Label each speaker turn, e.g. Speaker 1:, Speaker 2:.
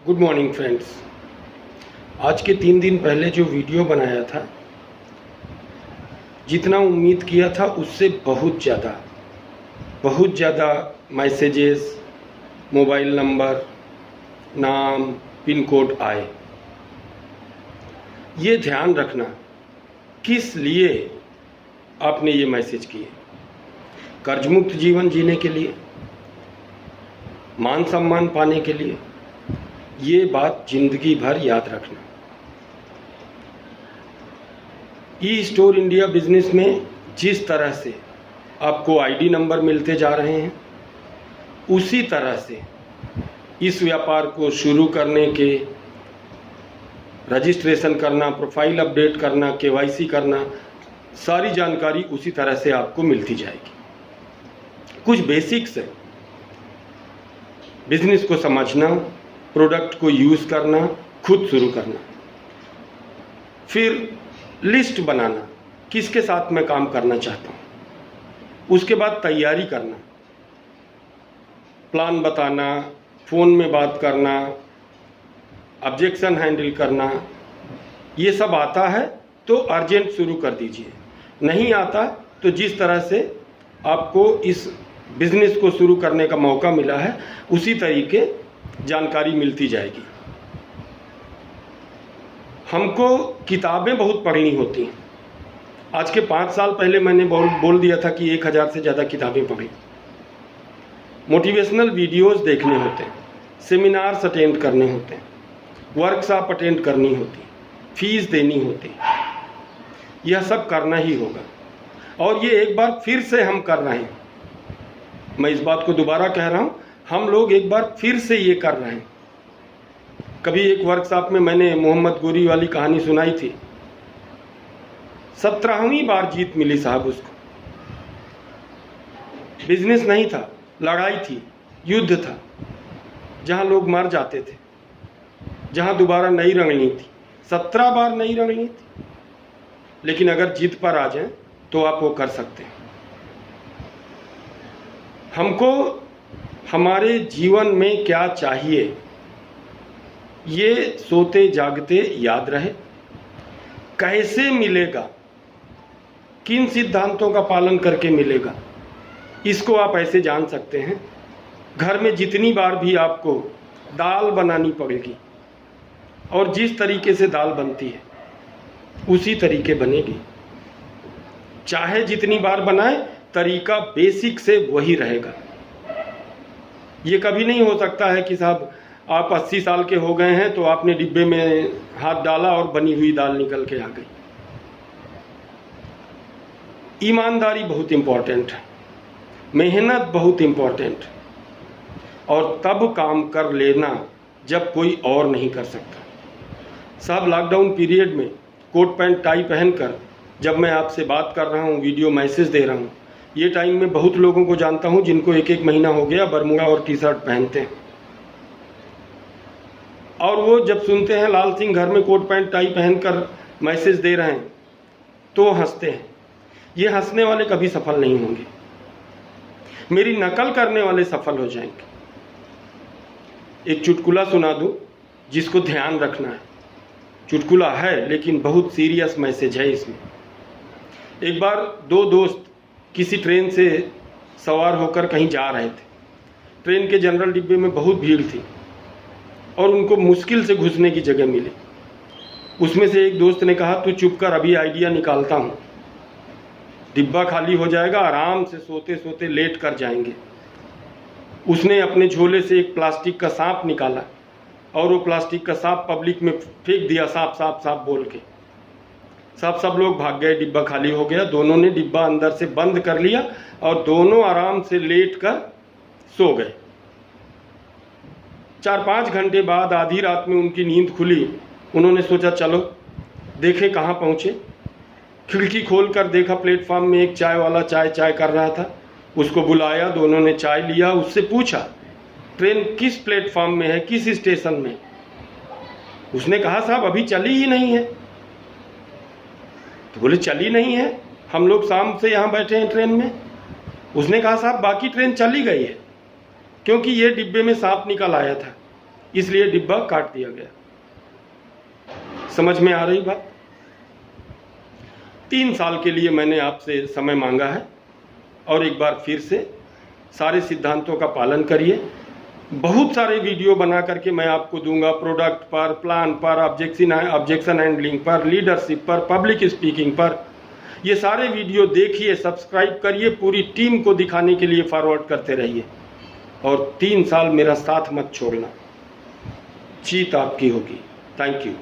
Speaker 1: Good morning friends. आज के 3 दिन पहले जो वीडियो बनाया था, जितना उम्मीद किया था उससे बहुत ज़्यादा मैसेजेस, मोबाइल नंबर, नाम, पिन कोड आए। ये ध्यान रखना किस लिए आपने ये मैसेज किए। कर्ज मुक्त जीवन जीने के लिए, मान सम्मान पाने के लिए। ये बात जिंदगी भर याद रखना। ई स्टोर इंडिया बिजनेस में जिस तरह से आपको आईडी नंबर मिलते जा रहे हैं, उसी तरह से इस व्यापार को शुरू करने के रजिस्ट्रेशन करना, प्रोफाइल अपडेट करना, केवाईसी करना, सारी जानकारी उसी तरह से आपको मिलती जाएगी। कुछ बेसिक्स है, बिजनेस को समझना, प्रोडक्ट को यूज़ करना, खुद शुरू करना, फिर लिस्ट बनाना किसके साथ मैं काम करना चाहता हूँ, उसके बाद तैयारी करना, प्लान बताना, फ़ोन में बात करना, ऑब्जेक्शन हैंडल करना। ये सब आता है तो अर्जेंट शुरू कर दीजिए, नहीं आता तो जिस तरह से आपको इस बिज़नेस को शुरू करने का मौका मिला है उसी तरीके जानकारी मिलती जाएगी। हमको किताबें बहुत पढ़नी होती हैं। आज के 5 साल पहले मैंने बोल दिया था कि 1000 से ज़्यादा किताबें पढ़ी। मोटिवेशनल वीडियोस देखने होते हैं, सेमिनार्स अटेंड करने होते हैं, वर्कशॉप अटेंड करनी होती, फीस देनी होती। यह सब करना ही होगा और ये एक बार फिर से हम कर रहे हैं। मैं इस बात को दोबारा कह रहा हूँ, हम लोग एक बार फिर से ये कर रहे हैं। कभी एक वर्कशॉप में मैंने मोहम्मद गोरी वाली कहानी सुनाई थी। 17वीं बार जीत मिली साहब उसको। बिजनेस नहीं था, लड़ाई थी, युद्ध था, जहां लोग मर जाते थे, जहां दोबारा नई रंगनी थी। 17 बार नई रंगनी थी, लेकिन अगर जीत पर आ जाए तो आप वो कर सकते हैं। हमको हमारे जीवन में क्या चाहिए ये सोते जागते याद रहे। कैसे मिलेगा, किन सिद्धांतों का पालन करके मिलेगा, इसको आप ऐसे जान सकते हैं। घर में जितनी बार भी आपको दाल बनानी पड़ेगी और जिस तरीके से दाल बनती है उसी तरीके बनेगी। चाहे जितनी बार बनाए, तरीका बेसिक से वही रहेगा। ये कभी नहीं हो सकता है कि साहब आप 80 साल के हो गए हैं तो आपने डिब्बे में हाथ डाला और बनी हुई दाल निकल के आ गई। ईमानदारी बहुत इंपॉर्टेंट है, मेहनत बहुत इंपॉर्टेंट, और तब काम कर लेना जब कोई और नहीं कर सकता। साहब लॉकडाउन पीरियड में कोट पैंट टाई पहनकर जब मैं आपसे बात कर रहा हूँ, वीडियो मैसेज दे रहा हूँ, ये टाइम में बहुत लोगों को जानता हूँ जिनको 1-1 महीना हो गया बरमूडा और टी शर्ट पहनते हैं, और वो जब सुनते हैं लाल सिंह घर में कोट पैंट टाई पहनकर मैसेज दे रहे हैं तो हंसते हैं। ये हंसने वाले कभी सफल नहीं होंगे, मेरी नकल करने वाले सफल हो जाएंगे। एक चुटकुला सुना दूं जिसको ध्यान रखना है। चुटकुला है लेकिन बहुत सीरियस मैसेज है इसमें। एक बार 2 दोस्त किसी ट्रेन से सवार होकर कहीं जा रहे थे। ट्रेन के जनरल डिब्बे में बहुत भीड़ थी और उनको मुश्किल से घुसने की जगह मिली। उसमें से एक दोस्त ने कहा, तू चुप कर, अभी आइडिया निकालता हूँ। डिब्बा खाली हो जाएगा, आराम से सोते सोते लेट कर जाएंगे। उसने अपने झोले से एक प्लास्टिक का सांप निकाला और वो प्लास्टिक का सांप पब्लिक में फेंक दिया, सांप सांप सांप बोल के। सब लोग भाग गए, डिब्बा खाली हो गया। दोनों ने डिब्बा अंदर से बंद कर लिया और दोनों आराम से लेट कर सो गए। 4-5 घंटे बाद आधी रात में उनकी नींद खुली। उन्होंने सोचा चलो देखें कहाँ पहुँचे। खिड़की खोलकर देखा प्लेटफॉर्म में एक चाय वाला चाय कर रहा था। उसको बुलाया, दोनों ने चाय लिया। उससे पूछा ट्रेन किस प्लेटफॉर्म में है, किस स्टेशन में। उसने कहा साहब अभी चली ही नहीं है। तो बोले चली नहीं है, हम लोग शाम से यहाँ बैठे हैं ट्रेन में। उसने कहा साहब बाकी ट्रेन चली गई है, क्योंकि ये डिब्बे में सांप निकल आया था, इसलिए डिब्बा काट दिया गया। समझ में आ रही बात? 3 साल के लिए मैंने आपसे समय मांगा है और एक बार फिर से सारे सिद्धांतों का पालन करिए। बहुत सारे वीडियो बना करके मैं आपको दूंगा, प्रोडक्ट पर, प्लान पर, ऑब्जेक्शन हैंडलिंग पर, लीडरशिप पर, पब्लिक स्पीकिंग पर। ये सारे वीडियो देखिए, सब्सक्राइब करिए, पूरी टीम को दिखाने के लिए फॉरवर्ड करते रहिए और 3 साल मेरा साथ मत छोड़ना। जीत आपकी होगी। Thank you.